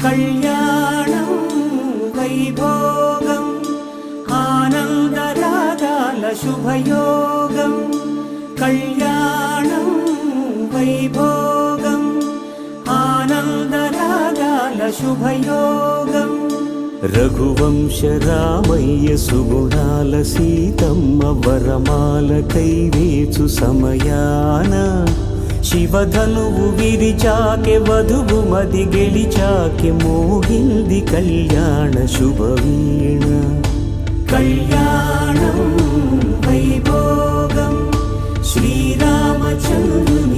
కళ్యాణం వైభోగం ఆనందరాగాల శుభయోగం కళ్యాణం వైభోగం ఆనందరాగాల శుభయోగం రఘువంశ రామయ్య సుగుణాల సీతమ్మ వరమాల కైవేచు సమయాన శివధనువు విరిచాకె వధువు మది గెలిచాకె మోగింది కళ్యాణ శుభవీణ కళ్యాణం వైభోగం శ్రీరామచంద్రుని